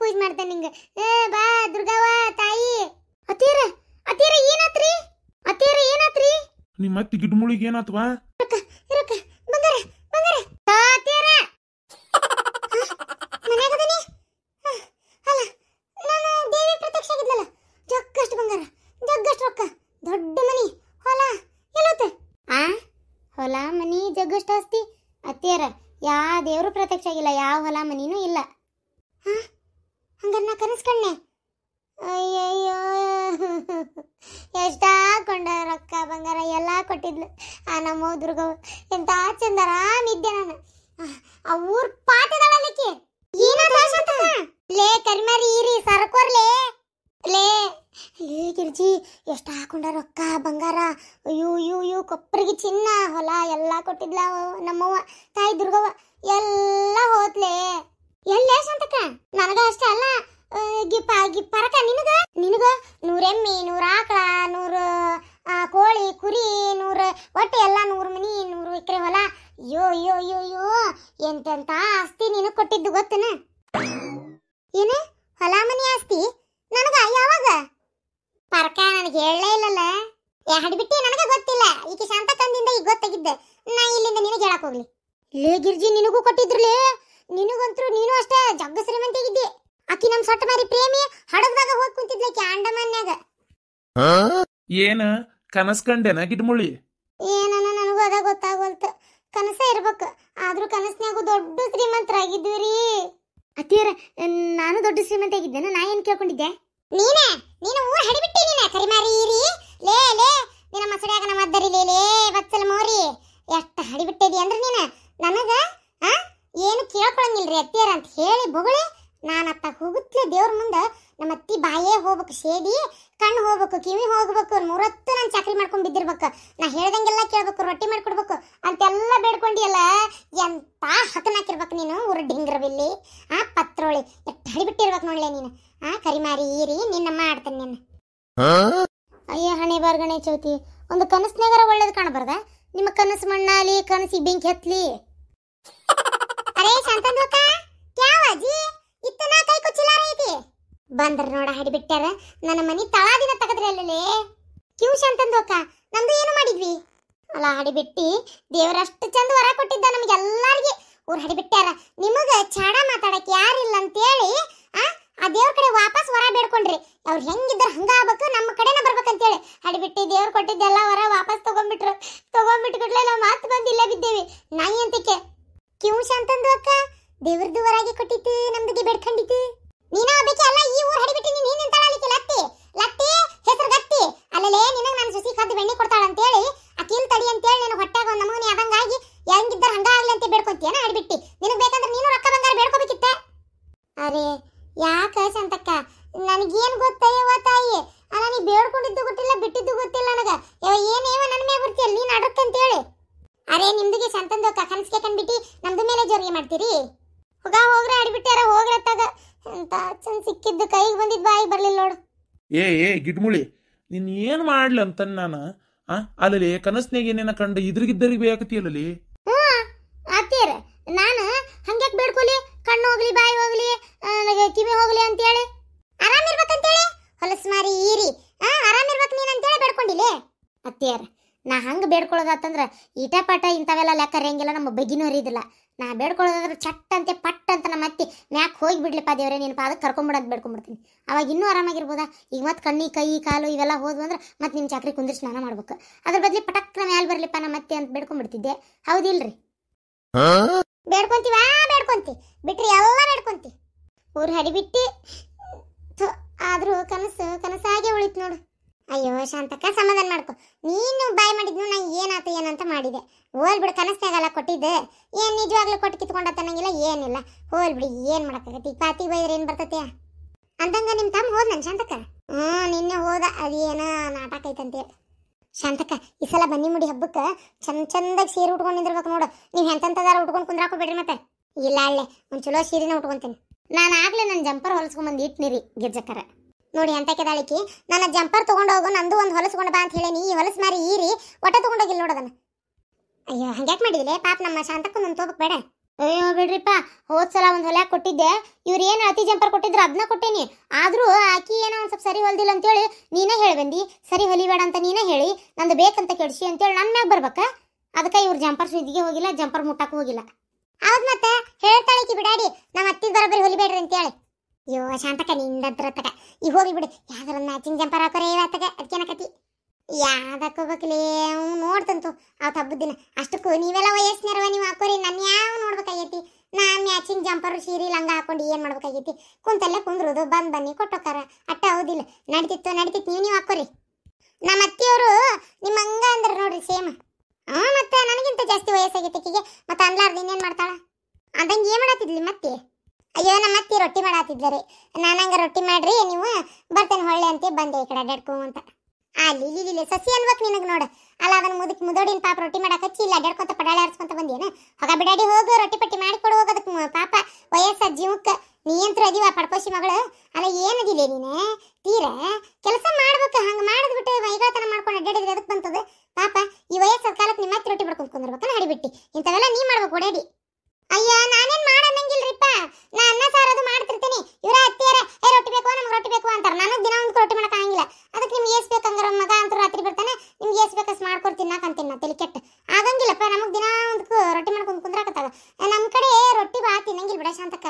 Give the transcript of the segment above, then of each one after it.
ಪೂಜೆ ಮಾಡ್ತೇನೆ ನಿಂಗೆ. ಬಾ ದುರ್ಗವ್ವ ತಾಯಿ. ಅತ್ತೀರ ಅತ್ತೀರ ಏನಾತ್ರಿ? ಅತ್ತೀರ ಏನಾತ್ರಿ? ನಿಮ್ಮ ಅತ್ತಿ ಗಿಡ್ಮುಳಿಗೆ ಏನಾತ್ವಾ? ರೊಕ್ಕ ರೊಕ್ಕ ಬಂಗಾರ ಬಂಗಾರ ಅತ್ತೀರ ಮನ್ಯಾಗದನಿ. ಅಲ್ಲ ನಾನು ದೇವಿ ಪ್ರತ್ಯಕ್ಷ ಆಗಿದ್ಲಲ್ಲ, ಜಗ್ಗಷ್ಟು ಬಂಗಾರ ಜಗ್ಗಷ್ಟು ರೊಕ್ಕ, ದೊಡ್ಡ ಮನಿ ಹೊಲ ಎಲ್ಲೋತ? ಹೊಲ ಮನಿ ಜಗ್ಗಷ್ಟು ಆಸ್ತಿ. ಅತ್ತೀರ ಯಾವ ದೇವರು ಪ್ರತ್ಯಕ್ಷ ಆಗಿಲ್ಲ, ಯಾವ ಹೊಲ ಮನಿನೂ ಇಲ್ಲ. ಹಂಗಾರೆ ನಾ ಕನಸ್ಕಣ್ಣೆ. ಅಯ್ಯಯ್ಯೋ ಎಷ್ಟ ಕೊಂಡ ರೊಕ್ಕ ಬಂಗಾರ ಎಲ್ಲ ಕೊಟ್ಟಿದ್ಲು ಆ ನಮ್ಮ ದುರ್ಗವ್ವ. ಎಂತ ಚಂದ ಆರಾಮಿದ್ದೆ ನಾನು. ಆ ಊರ್ ಪಾಠದಳಲಿಕ್ಕೆ ಲೇ ಕರಿಮಾರಿ ಈರಿ ಸರ್ಕೋರ್ಲೇ ಲೇ ಲೇ ಗಿರ್ಜಿ ಎಷ್ಟ ಹಾಕೊಂಡ ರೊಕ್ಕ ಬಂಗಾರ. ಅಯ್ಯೋ ಅಯ್ಯೋ ಅಯ್ಯೋ ಕೊಪ್ಪರಿಗೆ ಚಿನ್ನ ಹೊಲ ಎಲ್ಲ ಕೊಟ್ಟಿದ್ಲ ನಮ್ಮವ್ವ ತಾಯಿ ದುರ್ಗವ್ವ. ಎಲ್ಲ ಹೋತ್ಲೆ ಎಲ್ಲೇ ಶಾಂತಕ್ಕ. ನನಗ ಅಷ್ಟೇ ಅಲ್ಲ ಪರಕ ನಿನಗ ನಿನಗ 100 ಎಮ್ಮಿ 100 ಆಕಳ 100 ಕೋಳಿ ಕುರಿ 100 ಒಟ್ಟು ಎಲ್ಲ 100 ಮನಿ 100 ಎಕರೆ ಹೊಲ. ಅಯ್ಯೋ ಅಯ್ಯೋ ಅಯ್ಯೋ ಅಯ್ಯೋ ಎಂತೆಂತ ಆಸ್ತಿ ನಿನಗ್ ಕೊಟ್ಟಿದ್ದು ಗೊತ್ತನ? ಏನು ಹೊಲ ಮನಿ ಆಸ್ತಿ ನನಗ ಯಾವಾಗ? ಪರಕ ನನಗೆ ಹೇಳಲೇ ಇಲ್ಲಲ್ಲ. ಹಡಿಬಿಟ್ಟಿ ನನಗೆ ಗೊತ್ತಿಲ್ಲ. ಈಕೆ ಶಾಂತಕ್ಕಂದಿಂದ ಈಗ ಗೊತ್ತಾಗಿದ್ದೆ. ನಾ ಇಲ್ಲಿಂದ ನಿನಗೆ ಹೇಳಕ್ ಹೋಗ್ಲಿ. ಲೇ ಗಿರ್ಜಿ ನಿನಗೂ ಕೊಟ್ಟಿದ್ರಲೇ. ನಿನಗಂತೂ ನೀನು ಅಷ್ಟೇ ಜಗ್ಗ ಶ್ರೀಮಂತಿಗಿದ್ದಿ. ಆಕಿ ನಮ್ ಸೊಟ್ಟ ಮಾರಿ ಪ್ರೇಮಿ ಹಡಗದಾಗ ಹೋಗಿ ಕುಂತಿದ್ಲಕ್ಕೆ ಅಂಡಮಾನ್ಯಾಗ. ಏನ ಕನಸ್ಕಂಡೆನ ಗಿಡ್ಮುಳಿ? ಏನನ ನನಗೂ ಅದ ಗೊತ್ತಾಗೋಲ್ತ. ಕನಸ ಇರ್ಬೇಕು, ಆದ್ರೂ ಕನಸ್ನ್ಯಾಗು ದೊಡ್ಡ ಶ್ರೀಮಂತರಾಗಿದ್ವಿ ರೀ. ಅತ್ತಿಯರ ನಾನು ದೊಡ್ಡ ಶ್ರೀಮಂತ ಆಗಿದ್ದೇನೆ. ನಾ ಏನ್ ಕೇಳ್ಕೊಂಡಿದ್ದೆ? ನೀನೇ ನೀನು ಊರ್ ಹಡಿಬಿಟ್ಟಿ ನೀನೆ ಕರಿಮಾರಿ ಇರಿ. ಲೇ ಲೇ ನಿನ್ನ ಮಸಡ್ಯಾಗ ನಮ್ಮ ಅದ್ದರಿ ಲೇ ಬಚ್ಚಲ ಮೋರಿ ಎಷ್ಟು ಹಡಿಬಿಟ್ಟಿದಿ ಅಂದ್ರೆ ನೀನು ನನಗ ಏನು ಕೇಳ್ಕೊಳಂಗಿಲ್ರಿ ಅತ್ತಿಯರ ಅಂತ ಹೇಳಿ ಬೊಗಳಿ ನಾನು ಅತ್ತ ಹೋಗುತ್ತಲೇ ದೇವ್ರ ಮುಂದೆ ನಮ್ಮ ಅತ್ತಿ ಬಾಯೇ ಹೋಗ್ಬೇಕು, ಸೇದಿ ಕಣ್ಣು ಹೋಗ್ಬೇಕು, ಕಿವಿ ಹೋಗ್ಬೇಕು, 3 ನಾನು ಚಾಕ್ರಿ ಮಾಡ್ಕೊಂಡು ಬಿದ್ದಿರ್ಬೇಕು, ನಾ ಹೇಳ್ದಂಗೆಲ್ಲ ಕೇಳ್ಬೇಕು, ರೊಟ್ಟಿ ಮಾಡ್ಕೊಡ್ಬೇಕು ಅಂತೆಲ್ಲ ಬೇಡ್ಕೊಂಡಿಯಲ್ಲ. ಎಂತ ಹತನಾಕಿರ್ಬೇಕು ನೀನು ಊರ ಡಿಂಗ್ರವಿಲ್ಲಿ ಪತ್ರೋಳಿ ಎಷ್ಟು ಹಡಿಬಿಟ್ಟಿರ್ಬೇಕು ನೋಡ್ಲೆ ನೀನು. ಕರಿಮಾರಿ ಈರಿ ನಿನ್ನ ಮಾಡ್ತಾನೆ ನಿನ್ನ. ಅಯ್ಯ ಹಣೆ ಬಾರ್ಗಣೆ ಚೌತಿ ಒಂದು ಕನಸ್ನಾಗರ ಒಳ್ಳೇದು ಕಾಣಬಾರ್ದ? ನಿಮ್ಮ ಕನಸು ಮಣ್ಣಾಲಿ ಕನಸಿ ಬೆಂಕಿ ಹತ್ಲಿ. ಅರೇ ಶಾಂತಂದ್ವಕ್ಕ ಕ್ಯಾವಾಜಿ ಇತ್ತನ ಕೈ ಕುಚ್ಚಿಲಾರ ಐತಿ ಬಂದ್ರ ನೋಡ ಹಡಿಬಿಟ್ಟಾರ. ನನ್ನ ಮನಿ ತಳಾದಿನ ತಗದ್ರಿ ಅಲ್ಲೇ ಕ್ಯೂ ಶಾಂತಂದ್ವಕ್ಕ ನಮ್ದು ಏನು ಮಾಡಿದ್ವಿ ಅಲ್ಲ ಹಡಿಬಿಟ್ಟಿ. ದೇವರಷ್ಟು ಚಂದ ವರ ಕೊಟ್ಟಿದ್ದ ನಮ್ಗೆಲ್ಲಾರ್ಗಿ. ಊರ್ ಹಡಿಬಿಟ್ಟಾರ ನಿಮಗ ಚಾಡ ಮಾತಾಡಕ್ ಯಾರಿಲ್ಲ ಅಂತೇಳಿ ಆ ದೇವ್ರ ಕಡೆ ವಾಪಸ್ ವರ ಬೇಡ್ಕೊಂಡ್ರಿ. ಅವ್ರು ಹೆಂಗಿದ್ರ ಹಂಗ ಆಗ್ಬೇಕು, ನಮ್ಮ ಕಡೆನ ಬರ್ಬೇಕಂತೇಳಿ ಹಡಿಬಿಟ್ಟಿ ದೇವ್ರು ಕೊಟ್ಟಿದ್ದೆಲ್ಲ ವರ ವಾಪಸ್ ತಗೊಂಡ್ಬಿಟ್ಬಿಟ್ರೆ ನಾವು ಮಾತು ಬಂದು ಇಲ್ಲೇ ಬಿದ್ದೇವಿ ನಾಯಿ ಅಂತಿಕೆ. ಕ್ಯೂ ಶಾಂತಂದು ಅಕ್ಕ ದೇವ್ರದ್ದು ವರಾಗಿ ಕೊಟ್ಟಿತ್ತು, ನಮ್ದಿಗೆ ಬೇಡ್ಕೊಂಡಿತ್ತು. ನೀನ ಬೇಕೆ ಅಲ್ಲ ಈ ಊರ್ ಹಡಿಬಿಟ್ಟಿ ನೀನ್ ನಿಂತಾಳಲಿಕ್ಕೆ ಲತ್ತಿ ಲತ್ತಿ ಹೆಸರು ಗತ್ತಿ ಅಲ್ಲಲೇ ನಿನಗೆ ನಾನು ಸುಸಿ ಕದ್ದು ಬೆಣ್ಣೆ ಕೊಡ್ತಾಳ ಅಂತೇಳಿ ಅಕೀಲ್ ತಡಿ ಅಂತೇಳಿ ನೀನು ಹೊಟ್ಟಾಗ ಒಂದು ನಮೂನಿ ಆದಂಗಾಗಿ ಹೆಂಗಿದ್ದರ ಹಂಗ ಆಗ್ಲಿ ಅಂತ ಬೇಡ್ಕೊಂತೀಯನ ಹಡಿಬಿಟ್ಟಿ. ನಿನಗೆ ಬೇಕಂದ್ರೆ ನೀನು ರೊಕ್ಕ ಬಂಗಾರ ಬೇಡ್ಕೋಬೇಕಿತ್ತ. ಅರೆ ಯಾಕ ಶಾಂತಕ್ಕ ನನಗೇನು ಗೊತ್ತಯ್ಯವ ತಾಯಿ. ಅಲ್ಲ ನೀ ಬೇಡ್ಕೊಂಡಿದ್ದು ಗೊತ್ತಿಲ್ಲ ಬಿಟ್ಟಿದ್ದು ಗೊತ್ತಿಲ್ಲ ನನಗ. ಏನೇವ ನನ್ನ ಮೇಲೆ ಬರ್ತೀಯಲ್ಲ ನೀನು ಅಡಕ್ಕಂತೇಳಿ. ಅರೆ ನಿಮ್ದಿಗೆ ಶಾಂತಂದಕ್ಕ ಕನಸ್ಗೆ ಕಂಡ್ಬಿಟ್ಟು ನಮ್ದು ಮೇಲೆ ಜೋರಿಗೆ ಮಾಡ್ತೀರಿ. ಹೋಗ್ರ ಆಡಿಬಿಟ್ಟಾರ ಹೋಗ್ರತ್ತಾಗ ಅಂತ ಚಂದ ಸಿಕ್ಕಿದ್ದು ಕೈಗೆ ಬಂದಿದ್ದು ಬಾಯಿಗೆ ಬರ್ಲಿಲ್ಲ ನೋಡು. ಏ ಗಿಡ್ಮುಳಿ ನೀನ್ ಏನ್ ಮಾಡ್ಲಿ ಅಂತ ನಾನು ಅಲ್ಲಲ್ಲಿ ಕನಸ್ನಾಗ ಏನೇನ ಕಂಡು ಇದ್ರಿಗಿದ್ದರಿಗೆ ಬೇಕತಿಯಲ್ಲಲ್ಲಿ. ಆತೀರ ನಾನು ಹಂಗ್ಯಾಕ್ ಬೇಡ್ಕೊಲಿ, ಕಣ್ಣು ಹೋಗ್ಲಿ ಬಾಯಿ ಹೋಗ್ಲಿ ಕಿವಿ ಹೋಗ್ಲಿ ಅಂತೇಳಿ ಆರಾಮಿರ್ಬೇಕಂತೇಳಿ ಹೊಲಸ್ ಮಾರಿ ಈರಿ ಆರಾಮಿರ್ಬೇಕು ನೀನ್ ಅಂತೇಳಿ ಬೇಡ್ಕೊಂಡಿಲ್ಲ ಅತ್ತಿಯಾರ. ನಾ ಹಂಗೆ ಬೇಡ್ಕೊಳ್ಳೋದಾತಂದ್ರೆ ಈಟ ಪಾಠ ಇಂಥವೆಲ್ಲ ಲೆಕ್ಕ ಹರಿಯಂಗಿಲ್ಲ, ನಮ್ಮ ಬಗ್ಗಿನೂ ಹರಿದಿಲ್ಲ. ನಾ ಬೇಡ್ಕೊಳ್ಳೋದಾದ್ರೆ ಚಟ್ ಅಂತೆ ಪಟ್ ಅಂತ ನಮ್ಮ ಅತ್ತಿ ಮ್ಯಾಕ್ ಹೋಗಿ ಬಿಡ್ಲಿಪ್ಪ ದೇವ್ರೆ ನೀನು ಪಾದಕ್ಕೆ ಕರ್ಕೊಂಬಿಡೋದು ಬೇಡ್ಕೊಂಬಿಡ್ತೀನಿ. ಅವಾಗ ಇನ್ನೂ ಆರಾಮಾಗಿರ್ಬೋದಾ? ಈಗ ಮತ್ತೆ ಕಣ್ಣಿ ಕೈ ಕಾಲು ಇವೆಲ್ಲ ಹೋದ್ವು ಅಂದ್ರೆ ಮತ್ತೆ ನಿಮ್ಮ ಚಾಕ್ರಿ ಕುಂದ್ರಿ ಸ್ನಾನ ಮಾಡ್ಬೇಕು. ಅದ್ರ ಬದ್ಲಿ ಪಟಕ್ನ ಮ್ಯಾಲೆ ಬರ್ಲಿಪ್ಪ ನಮ್ಮ ಅತ್ತೆ ಅಂತ ಬೇಡ್ಕೊಂಡ್ಬಿಡ್ತಿದ್ದೆ. ಹೌದಿಲ್ರಿ? ಬೇಡ್ಕೊಂತೀವ ಬೇಡ್ಕೊಂತಿ ಬಿಟ್ರಿ ಎಲ್ಲ ಬೇಡ್ಕೊಂತಿ. ಊರು ಹಡಿಬಿಟ್ಟಿ ಆದ್ರೂ ಕನಸಾಗೆ ಉಳಿತು ನೋಡು. ಅಯ್ಯೋ ಶಾಂತಕ್ಕ ಸಮಾಧಾನ ಮಾಡ್ಕೊ. ನೀನು ಬಾಯ್ ಮಾಡಿದ್ನು ನಾ ಏನಾತ ಏನಂತ ಮಾಡಿದೆ. ಹೋಲ್ ಬಿಡು ಕನಸ್ನಾಗಲ್ಲ ಕೊಟ್ಟಿದ್ದೆ. ಏನ್ ನಿಜವಾಗ್ಲೂ ಕೊಟ್ಟು ಕಿತ್ಕೊಂಡತ್ತನ್ನಂಗಿಲ್ಲ ಏನಿಲ್ಲ. ಹೋಲ್ ಬಿಡಿ ಏನ್ ಮಾಡಕ್ಕಾಗತ್ತೆ. ಈಗ ಪಾತಿಗೆ ಬೈದ್ರೆ ಏನ್ ಬರ್ತತೆ ಅಂದಂಗ ನಿಮ್ ತಮ್ಮ ಹೋದ್ ನನ್ ಶಾಂತಕ್ಕ. ನಿನ್ನೆ ಹೋದ ಅದೇನ ನಾಟಕ ಐತಂತೇಳಿ. ಶಾಂತಕ್ಕ ಈ ಸಲ ಬನ್ನಿ ಮುಡಿ ಹಬ್ಬಕ್ಕೆ ಚಂದಾಗಿ ಸೀರೆ ಉಟ್ಕೊಂಡು ನಿಂದಿರ್ಬೇಕು ನೋಡು. ನೀವು ಎಂತದಾರ ಉಟ್ಕೊಂಡು ಕುಂದ್ರಾಕೋಬೇಡ್ರಿ. ಮತ್ತೆ ಇಲ್ಲ ಅಲ್ಲೇ ಒಂದ್ ಚಲೋ ಸೀರೆನ ಉಟ್ಕೊಂತೀನಿ. ನಾನು ಆಗ್ಲೇ ನನ್ನ ಜಂಪರ್ ಹೊಲಸ್ಕೊಂಬಂದು ಇಟ್ನಿರಿ ಗಿರ್ಜಕ್ಕರ ನೋಡಿ ಅಂತ ಕೆದಾಳಿಕಿ. ನನ್ನ ಜಂಪರ್ ತಗೊಂಡೋಗು ನಂದು ಒಂದು ಹೊಲಸ್ಕೊಂಡು ಬಾ ಅಂತ ಹೇಳೇನಿ. ಈ ಹೊಲಸ್ ಮಾರಿ ಈರಿ ಒಟ್ಟ ತಗೊಂಡೋಗಿಲ್ಲ ನೋಡೋದನ್ನ. ಅಯ್ಯೋ ಹಂಗ್ಯಾಕೆ ಮಾಡಿದಿಲ್ಲ ಪಾಪ ನಮ್ಮ ಶಾಂತಕ್ಕ ಒಂದು ತೋಬಕ್ ಬೇಡ. ಅಯ್ಯೋ ಬಿಡ್ರಿಪ್ಪ, ಹೋದ್ಸಲ ಒಂದು ಹೊಲ್ಯಾಗ ಕೊಟ್ಟಿದ್ದೆ. ಇವ್ರು ಏನು ಅತಿ ಜಂಪರ್ ಕೊಟ್ಟಿದ್ರು ಅದನ್ನ ಕೊಟ್ಟೇನಿ. ಆದ್ರೂ ಆಕಿ ಏನೋ ಒಂದು ಸ್ವಲ್ಪ ಸರಿ ಹೊಲ್ದಿಲ್ಲ ಅಂತೇಳಿ ನೀನೇ ಹೇಳಿ ಬಂದಿ. ಸರಿ ಹೊಲಿಬೇಡ ಅಂತ ನೀನೇ ಹೇಳಿ ನಂದು ಬೇಕಂತ ಕೆಡ್ಸಿ ಅಂತೇಳಿ ನನ್ನ ಮ್ಯಾಗ ಬರ್ಬೇಕ. ಅದಕ್ಕೆ ಇವ್ರು ಜಂಪರ್ ಸುದ್ದಿಗೆ ಹೋಗಿಲ್ಲ, ಜಂಪರ್ ಮುಟ್ಟಕ್ಕೂ ಹೋಗಿಲ್ಲ. ಹೌದ್ ಮತ್ತೆ ಹೇಳ್ತಾಳಕಿ ಬಿಡಾಡಿ, ನಮ್ಮ ಅತ್ತಿದ್ ಬರೋಬ್ಬರಿ ಹೊಲಿಬೇಡ್ರಿ ಅಂತೇಳಿ. ಅಯ್ಯೋ ಶಾಂತಕ ನಿಂದದ್ರತಕ ಈಗ ಹೋಗಿ ಬಿಡು. ಯಾವ್ದಾರ ಮ್ಯಾಚಿಂಗ್ ಜಂಪರ್ ಹಾಕೋರೆ ಇವತ್ತಕ ಅದಕ್ಕೇನಕತಿ ಯಾವ್ದಾಕೋಬೇಕಲಿ ನೋಡ್ತಂತು ಅವತ್ತು ಹಬ್ಬದ ದಿನ. ಅಷ್ಟಕ್ಕೂ ನೀವೆಲ್ಲ ವಯಸ್ಸಿನರವ, ನೀವು ಹಾಕೋರಿ. ನನ್ನ ಯಾವ ನೋಡ್ಬೇಕಾಗೈತಿ? ನಾನು ಮ್ಯಾಚಿಂಗ್ ಜಂಪರ್ ಸೀರೆ ಲಂಗ ಹಾಕೊಂಡು ಏನು ಮಾಡ್ಬೇಕಾಗೈತಿ? ಕುಂತಲ್ಲೇ ಕುಂದ್ರೋದು, ಬನ್ನಿ ಕೊಟ್ಟೋಕಾರ ಅಟ್ಟ. ಹೌದಿಲ್ಲ? ನಡೀತಿತ್ತು ನೀವು ಹಾಕೋರಿ. ನಮ್ಮ ಅತ್ತಿಯವರು ನಿಮ್ಮ ಹಂಗ ಅಂದ್ರೆ ನೋಡ್ರಿ ಸೇಮ್. ಮತ್ತೆ ನನಗಿಂತ ಜಾಸ್ತಿ ವಯಸ್ಸಾಗೈತೆ ಆಕಿಗೆ. ಮತ್ತೆ ಅನ್ಲಾರ್ದು ಇನ್ನೇನು ಮಾಡ್ತಾಳ? ಅದಂಗೆ ಏನು ಮಾಡತ್ತಿದ್ಲಿ ಮತ್ತೆ? ಅಯ್ಯೋ ನಮ್ಮ ಅತ್ತಿ ರೊಟ್ಟಿ ಮಾಡತ್ತಿದ್ದಾರೆ. ನಾನಂಗ ರೊಟ್ಟಿ ಮಾಡ್ರಿ, ನೀವು ಬರ್ತೇನೆ ಹೊಳ್ಳೆ ಅಂತ ಬಂದೆ ಈ ಕಡೆ ಅಡ್ಡಾಡ್ಕೊ ಅಂತ. ಅಲ್ಲಿ ಸಸಿ ಅನ್ಬೇಕು ನಿನಗೆ ನೋಡು. ಅಲ್ಲ ಅದನ್ನ ಮುದೋಡಿನ ಪಾಪ ರೊಟ್ಟಿ ಮಾಡಕ್ಕೆ ಹಚ್ಚಿ ಇಲ್ಲ ಅಡ್ಡಾಡ್ಕೊಂತ ಪಡಾಳೆ ಆರಿಸ್ಕೊಂತ ಬಂದೇನು? ಹೊಗ ಬಿಡಾಡಿ ಹೋಗು, ರೊಟ್ಟಿ ಪಟ್ಟಿ ಮಾಡಿಕೊಡು ಹೋಗೋದಕ್ಕೆ. ಪಾಪ ವಯಸ್ಸ ಜೀವಕ್ಕೆ ನೀ ಅಂತೂ ಅದೀವ ಪಡ್ಕೋಸಿ ಮಗಳು. ಅಲ್ಲ ಏನದಿಲ್ಲ ನೀನು? ತೀರ ಕೆಲಸ ಮಾಡ್ಬೇಕು. ಹಂಗೆ ಮಾಡಿದ್ಬಿಟ್ಟು ಮೈಗಾತನ ಮಾಡ್ಕೊಂಡು ಅಡ್ಡಾಡಿದ್ರೆ ಅದಕ್ಕೆ ಬಂತದ ಪಾಪ. ಈ ವಯಸ್ಸಾದ ಕಾಲಕ್ಕೆ ನಿಮ್ಮ ಮತ್ತೆ ರೊಟ್ಟಿ ಬಡ್ಕೊಂಡು ಕುಂದಿರ್ಬೇಕನ್ನ ಹಡಿಬಿಟ್ಟು. ಇಂಥವೆಲ್ಲ ನೀ ಮಾಡ್ಬೇಕು ಓಡಾಡಿ. ಅಯ್ಯೋ ನಾನೇನ್ ಮಾಡಂಗಿಲ್ರಿಪ್ಪ, ನಾ ಅನ್ನ ಸಾರದು ಮಾಡ್ತಿರ್ತೀನಿ. ಇವರ ಅತ್ತಿಯರ ರೊಟ್ಟಿ ಬೇಕು ನಮ್ಗೆ ರೊಟ್ಟಿ ಬೇಕು ಅಂತಾರೆ. ನನಗೆ ದಿನ ಒಂದು ರೊಟ್ಟಿ ಮಾಡಕ್ ಆಗಂಗಿಲ್ಲ. ಅದಕ್ಕೆ ನಿಮ್ಗೆ ಏಸ್ ಬೇಕಂಗಾರ ಮಗ ಅಂತೂ ರಾತ್ರಿ ಬರ್ತಾನೆ, ನಿಮ್ಗೆ ಏಸ್ ಬೇಕಸ್ ಮಾಡ್ಕೊಡ್ ತಿನ್ನಾಕಂತೀನಿ ನಾ. ತಲೆ ಕೆಟ್ಟ ಆಗಂಗಿಲ್ಲಪ್ಪ. ನಮಗೆ ದಿನ ಒಂದು ರೊಟ್ಟಿ ಮಾಡ್ಕೊಂಡು ಕುಂದ್ರಾಕತ್ತಾಗ. ನಮ್ಮ ಕಡೆ ರೊಟ್ಟಿ ಬಾ ತಿನ್ನಂಗಿಲ್ಲ ಬಿಡ ಶಾಂತಕ್ಕ.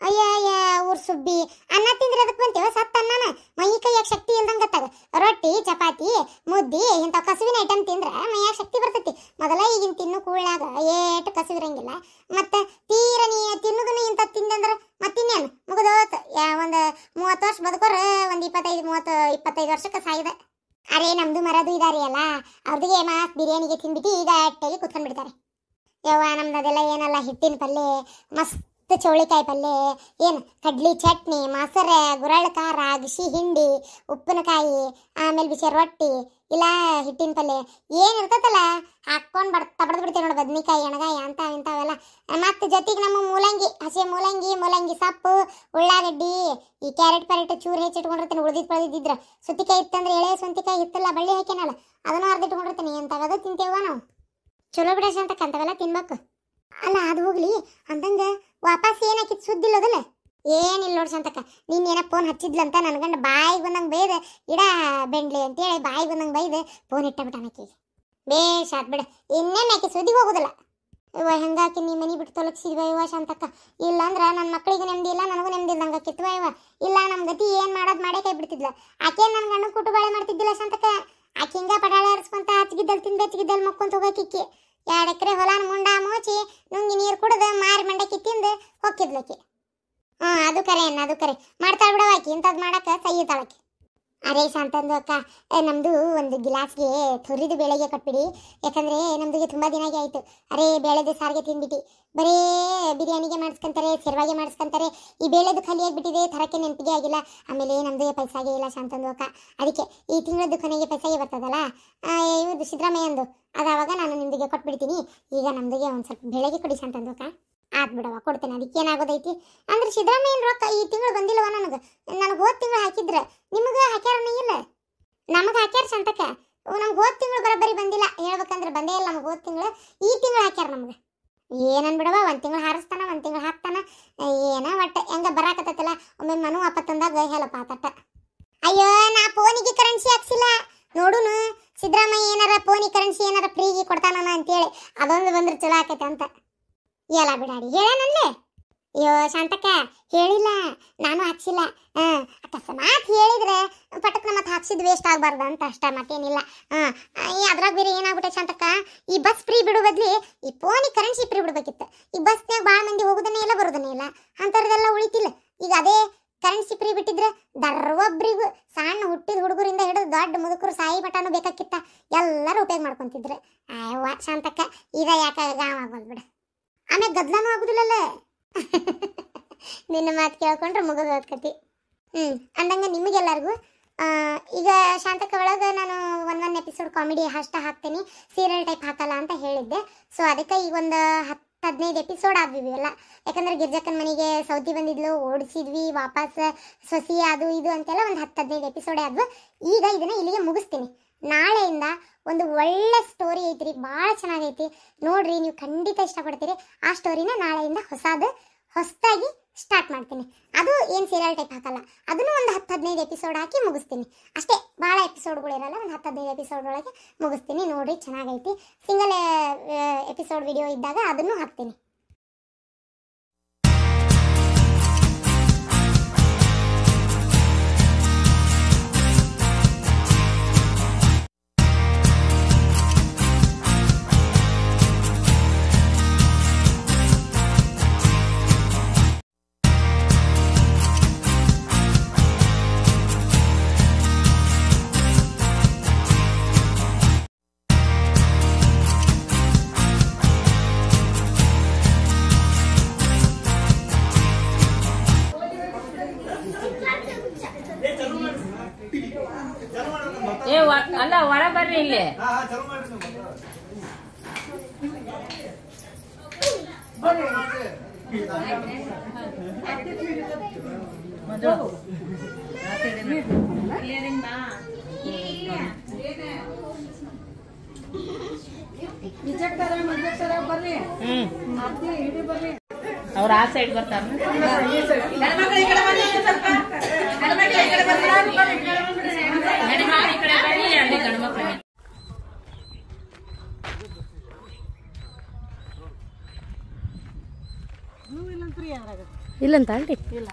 ಅಯ್ಯ ಊರ್ ಸುಬ್ಬಿ, ಅನ್ನ ತಿಂದ್ರೆ ಅದಕ್ಕೆ ಬಂತೇವ ಸತ್ತ ಅನ್ನನ ಮೈ ಕೈಯಾಗ ಶಕ್ತಿ ಇಲ್ದಂಗತ್ತಾಗ. ರೊಟ್ಟಿ ಚಪಾತಿ ಮುದ್ದಿ ಇಂಥ ಕಸುವಿನ ಐಟಮ್ ತಿಂದ್ರೆ ಮೈಯಾಗ ಶಕ್ತಿ ಬರ್ತೈತಿ. ಮೊದಲ ಈಗಿನ ತಿನ್ನು ಕೂಳ್ಯಾಗ ಏಟು ಕಸುವಿರಂಗಿಲ್ಲ. ಮತ್ತೆ ತೀರ ನೀ ತಿನ್ನುದನ್ನು ಇಂಥ ತಿಂದಂದ್ರೆ ಮತ್ತಿನ್ನೇನು ಮುಗಿದೋತ್. ಒಂದು 30 ವರ್ಷ ಬದುಕೋರ ಒಂದು 25 ವರ್ಷಕ್ಕೆ ಸಾಯಿದೆ. ಅರೇ ನಮ್ದು ಮರದು ಇದಾರಿ ಅಲ್ಲ, ಅವ್ರಿಗೆ ಮಾಸ್ ಬಿರಿಯಾನಿಗೆ ತಿಂದ್ಬಿಟ್ಟು ಈಗ ಅಟ್ಟಾಗಿ ಕುತ್ಕೊಂಡ್ಬಿಡ್ತಾರೆ. ಯವ್ವ ನಮ್ದು ಅದೆಲ್ಲ ಏನಲ್ಲ, ಹಿಟ್ಟಿನ ಪಲ್ಯ ಮಸ್ತ್, ಚೌಳಿಕಾಯಿ ಪಲ್ಯ, ಏನು ಕಡ್ಲಿ ಚಟ್ನಿ, ಮೊಸರೆ, ಗುರಳ್ ಖಾರ, ಅಗಸಿ ಹಿಂಡಿ, ಉಪ್ಪಿನಕಾಯಿ, ಆಮೇಲೆ ಬಿಸಿ ರೊಟ್ಟಿ ಇಲ್ಲ ಹಿಟ್ಟಿನ ಪಲ್ಯ ಏನಿರ್ತೈತಲ್ಲ ಹಾಕ್ಕೊಂಡು ಬಡ್ದು ಬಿಡ್ತೀವಿ ನೋಡಿ. ಬದ್ನಿಕಾಯಿ, ಎಣಗಾಯಿ ಅಂತ ಇಂಥವೆಲ್ಲ. ಮತ್ತು ಜೊತೆಗೆ ನಮ್ಮ ಮೂಲಂಗಿ, ಹಸಿ ಮೂಲಂಗಿ ಸೊಪ್ಪು, ಉಳ್ಳಾಗಡ್ಡಿ, ಈ ಕ್ಯಾರೆಟ್ ಚೂರು ಹೆಚ್ಚಿಟ್ಕೊಂಡಿರ್ತೀನಿ. ಉಳಿದಿದ್ರೆ ಸುತ್ತಿಕಾಯಿ ಇತ್ತಂದ್ರೆ ಎಳೆ ಸ್ವಂತಿಕಾಯಿ ಇತ್ತಲ್ಲ ಬಳ್ಳಿ ಹಾಕ್ಯಾನಲ್ಲ ಅದನ್ನು ಅರ್ದಿಟ್ಕೊಂಡಿರ್ತೀನಿ. ಇಂಥವೆಲ್ಲ ತಿಂತೇವ ನಾವು. ಚಲೋ ಬಿಡ ಶಾಂತಕ್ಕ ಅಂತವೆಲ್ಲ ತಿನ್ಬೇಕು. ಅಲ್ಲ ಅದು ಹೋಗ್ಲಿ ಅಂದಂಗ ವಾಪಸ್ ಏನಾಕಿತ್ತು ಸುದ್ದಿಲ್ಲೋದಲ್ಲ? ಏನಿಲ್ಲ ನೋಡಿ ಶಾಂತಕ್ಕ, ನೀನೇನ ಫೋನ್ ಹಚ್ಚಿದ್ಲಂತ ನನ್ನ ಗಂಡ ಬಾಯಿಗೆ ಬಂದಂಗೆ ಬೈದ ಇಡ ಬೆಂಡ್ಲಿ ಅಂತೇಳಿ ಬಾಯಿಗೆ ಬಂದಂಗೆ ಬೈದು ಫೋನ್ ಇಟ್ಟಬಿಟ್ಟಾನಕಿ. ಬೇಷ್ ಆತ್ ಬಿಡ, ಇನ್ನೇನು ಆಕಿ ಸುದ್ದಿಗೆ ಹೋಗೋದಿಲ್ಲ. ಇವ ಹೆಂಗಾಕಿ ನೀ ಮನೆ ಬಿಟ್ಟು ತೊಲಗಿಸಿದ್ವ ಇವ ಶಾಂತಕ್ಕ. ಇಲ್ಲಾಂದ್ರೆ ನನ್ನ ಮಕ್ಕಳಿಗೆ ನೆಮ್ಮದಿ ಇಲ್ಲ, ನನಗೂ ನೆಮ್ಮದಿ ಇಲ್ದಂಗೆ ಆಕಿತ್ವ ಇವ. ಇಲ್ಲ ನಮ್ಮ ಗತಿ ಏನು ಮಾಡೋದು ಮಾಡೇ ಕೈ ಬಿಡ್ತಿದ್ಲ. ಆಕೆ ನನ್ನ ಗಂಡ ಕುಟು ಬಾಳೆ ಮಾಡ್ತಿದ್ದಿಲ್ಲ ಶಾಂತಕ್ಕ. ಆಕೆ ಹಿಂಗ ಪಡಾಳೆ ಹರಿಸ್ಕೊಂತ ಹಚ್ಗಿದ್ದಲ್ಲಿ ತಿಂದು ಹಚ್ಗಿದ್ದಲ್ಲಿ ಮಕ್ಕೊಂತ ಹೋಗಕ್ಕಿಕ್ಕಿ. 2 ಎಕರೆ ಹೊಲಾನ ಮುಂಡ ಮೋಚಿ ನುಂಗಿ ನೀರು ಕುಡ್ದು ಮಾರಿ ಮಂಡಕ್ಕಿ ತಿಂದು ಹೊಕ್ಕಿದ್ಲಕ್ಕಿ. ಅದು ಕರೆ ಮಾಡ್ತಾಳ ಬಿಡವಾಕಿ. ಇಂಥದ್ದು ಮಾಡಕ್ಕೆ ಸೈತಾಳಕಿ. ಅರೇ ಶಾಂತಂದು ಅಕ್ಕ, ನಮ್ದು ಒಂದು ಗಿಲಾಸ್ಗೆ ತುರಿದು ಬೇಳೆಗೆ ಕೊಟ್ಬಿಡಿ. ಯಾಕಂದ್ರೆ ನಮ್ದಿಗೆ ತುಂಬಾ ದಿನ ಆಯ್ತು. ಅರೇ ಬೇಳೆದು ಸಾರಿಗೆ ತಿಂದ್ಬಿಟ್ಟು ಬರೇ ಬಿರಿಯಾನಿಗೆ ಮಾಡಿಸ್ಕೊಂತಾರೆ, ಶೆರ್ವಾಗೆ ಮಾಡಿಸ್ಕೊಂತಾರೆ. ಈ ಬೇಳೆದು ಖಾಲಿ ಆಗಿಬಿಟ್ಟಿದೆ, ಥರಕ್ಕೆ ನೆನಪಿಗೆ ಆಗಿಲ್ಲ. ಆಮೇಲೆ ನಮ್ದು ಪೈಸಾಗೆ ಇಲ್ಲ ಶಾಂತಂದು ಅಕ್ಕ. ಅದಕ್ಕೆ ಈ ತಿಂಗಳದ್ದು ಕೊನೆಗೆ ಪೈಸಾಗೆ ಬರ್ತದಲ್ಲ ಇವ್ದು ಸಿದ್ದರಾಮಯ್ಯಂದು, ಅದಾವಾಗ ನಾನು ನಿಮ್ದಿಗೆ ಕೊಟ್ಬಿಡ್ತೀನಿ. ಈಗ ನಮ್ದಿಗೆ ಒಂದು ಸ್ವಲ್ಪ ಬೆಳೆಗೆ ಕೊಡಿ ಶಾಂತಂದು ಅಕ್ಕ. ಆತ್ ಬಿಡವ, ಕೊಡ್ತೇನೆ. ಅದಕ್ಕೇನಾಗೋದೈತಿ ಅಂದ್ರೆ ಸಿದ್ದರಾಮಯ್ಯನ ರೊಕ್ಕ ಈ ತಿಂಗಳು ಬಂದಿಲ್ಲವ ನನಗೆ ಹೋದ ತಿಂಗಳು ಹಾಕಿದ್ರೆ. ನಿಮಗೆ ಹಾಕ್ಯಾರನೇ ಇಲ್ಲ? ನಮಗೆ ಹಾಕ್ಯಾರ ಶಾಂತಕ್ಕ. ನಮ್ಗೆ ಹೋದ ತಿಂಗಳು ಬರೋಬ್ಬರಿ ಬಂದಿಲ್ಲ, ಹೇಳ್ಬೇಕಂದ್ರೆ ಬಂದೇ ಇಲ್ಲ ನಮ್ಗೆ ಹೋದ ತಿಂಗಳು. ಈ ತಿಂಗಳು ಹಾಕ್ಯಾರ ನಮ್ಗೆ. ಏನನ್ ಬಿಡವ, 1 ತಿಂಗಳು ಹಾರಿಸ್ತಾನ 1 ತಿಂಗಳು ಹಾಕ್ತಾನ. ಏನ ಒಟ್ಟು ಹೆಂಗ ಬರಾಕತ್ತಲ್ಲ. ಒಮ್ಮೆ ಮನು ಅಪ್ಪ ತಂದಾಗ ಹೇಳಪ್ಪ ಆತಟ್ಟ. ಅಯ್ಯೋ ನಾ ಫೋನಿಗೆ ಕರೆನ್ಸಿ ಹಾಕ್ಸಿಲ್ಲ ನೋಡುನು. ಸಿದ್ದರಾಮಯ್ಯ ಏನಾರ ಫೋನಿಗೆ ಕರೆನ್ಸಿ ಏನಾರ ಫ್ರೀಗೆ ಕೊಡ್ತಾನ ಅಂತೇಳಿ ಅದೊಂದು ಬಂದ್ರೆ ಚಲೋ ಆಕೈತೆ ಅಂತ. ಎಲ್ಲ ಬಿಡಾಡಿ ಹೇಳನಲ್ಲೇ. ಅಯ್ಯೋ ಶಾಂತಕ್ಕ ಹೇಳಿಲ್ಲ, ನಾನು ಹಾಕ್ಸಿಲ್ಲ. ಅಕಸ್ಮಾತ್ ಹೇಳಿದ್ರೆ ಪಟಕ್ನ ಮತ್ತೆ ಹಾಕ್ಸಿದ್ ವೇಸ್ಟ್ ಆಗಬಾರ್ದು ಅಂತ ಅಷ್ಟ, ಮತ್ತೇನಿಲ್ಲ. ಅದ್ರಾಗ ಬೇರೆ ಏನಾಗ್ಬಿಟ್ಟೆ ಶಾಂತಕ್ಕ, ಈ ಬಸ್ ಫ್ರೀ ಬಿಡೋ ಬದ್ಲಿ ಈ ಫೋನಿಗೆ ಕರೆನ್ಸಿ ಫ್ರೀ ಬಿಡ್ಬೇಕಿತ್ತು. ಈ ಬಸ್ನಾಗ ಭಾಳ ಮಂದಿ ಹೋಗೋದನ್ನೇ ಇಲ್ಲ ಬರೋದನ್ನೇ ಇಲ್ಲ, ಅಂಥವ್ರದೆಲ್ಲ ಉಳಿತಿಲ್ಲ. ಈಗ ಅದೇ ಕರೆನ್ಸಿ ಫ್ರೀ ಬಿಟ್ಟಿದ್ರೆ ದರ್ವೊಬ್ರಿಗೂ ಸಣ್ಣ ಹುಟ್ಟಿದ ಹುಡುಗರಿಂದ ಹಿಡಿದು ದೊಡ್ಡ ಮುದುಕರು ಸಾಯಿ ಮಟನೂ ಬೇಕಾಕಿತ್ತ, ಎಲ್ಲರೂ ಉಪಯೋಗ ಮಾಡ್ಕೊಂತಿದ್ರು. ಅಯ್ಯವ್ವ ಶಾಂತಕ್ಕ, ಈಗ ಯಾಕೆ ಗಾಮ ಆಗೋದು ಬಿಡ. ಆಮೇಲೆ ಗದ್ಲಾನು ಆಗುದಿಲ್ಲಲ್ಲ. ನಿನ್ನ ಮಾತು ಕೇಳ್ಕೊಂಡ್ರೆ ಮುಗಿದು ಕತಿ. ಅಂದಂಗ ನಿಮಗೆಲ್ಲರಿಗೂ ಈಗ ಶಾಂತಕ ಒಳಗೆ ನಾನು ಒಂದೊಂದು ಎಪಿಸೋಡ್ ಕಾಮಿಡಿ ಅಷ್ಟ ಹಾಕ್ತೀನಿ, ಸೀರಿಯಲ್ ಟೈಪ್ ಹಾಕಲ್ಲ ಅಂತ ಹೇಳಿದ್ದೆ. ಸೊ ಅದಕ್ಕೆ ಈಗ ಒಂದು 10-15 ಎಪಿಸೋಡ್ ಆದ್ವಿ ಎಲ್ಲ. ಯಾಕಂದ್ರೆ ಗಿರ್ಜಕ್ಕನ ಮನೆಗೆ ಸೌತಿ ಬಂದಿದ್ಲು, ಓಡಿಸಿದ್ವಿ, ವಾಪಸ್ ಸೊಸಿ ಅದು ಇದು ಅಂತೆಲ್ಲ ಒಂದು 10-15 ಎಪಿಸೋಡ್ ಆದ್ವು. ಈಗ ಇದನ್ನ ಇಲ್ಲಿಗೆ ಮುಗಿಸ್ತೀನಿ. ನಾಳೆಯಿಂದ ಒಂದು ಒಳ್ಳೆ ಸ್ಟೋರಿ ಐತ್ರಿ, ಭಾಳ ಚೆನ್ನಾಗೈತಿ ನೋಡ್ರಿ. ನೀವು ಖಂಡಿತ ಇಷ್ಟಪಡ್ತೀರಿ. ಆ ಸ್ಟೋರಿನ ನಾಳೆಯಿಂದ ಹೊಸದಾಗಿ ಸ್ಟಾರ್ಟ್ ಮಾಡ್ತೀನಿ. ಅದು ಏನು ಸೀರಿಯಲ್ ಟೈಪ್ ಹಾಕಲ್ಲ, ಅದನ್ನು ಒಂದು 10-15 ಎಪಿಸೋಡ್ ಹಾಕಿ ಮುಗಿಸ್ತೀನಿ ಅಷ್ಟೇ. ಭಾಳ ಎಪಿಸೋಡ್ಗಳು ಇರಲ್ಲ, ಒಂದು 10-15 ಎಪಿಸೋಡ್ ಒಳಗೆ ಮುಗಿಸ್ತೀನಿ. ನೋಡ್ರಿ ಚೆನ್ನಾಗೈತಿ. ಸಿಂಗಲ್ ಎಪಿಸೋಡ್ ವಿಡಿಯೋ ಇದ್ದಾಗ ಅದನ್ನು ಹಾಕ್ತೀನಿ. ಅಲ್ಲ ಹೊರ ಬರ್ರಿ ಇಲ್ಲಿ. ಅವ್ರ ಆ ಸೈಡ್ ಬರ್ತಾರ. ಇಲ್ಲಂತ ಆಂಟಿ ಇಲ್ಲ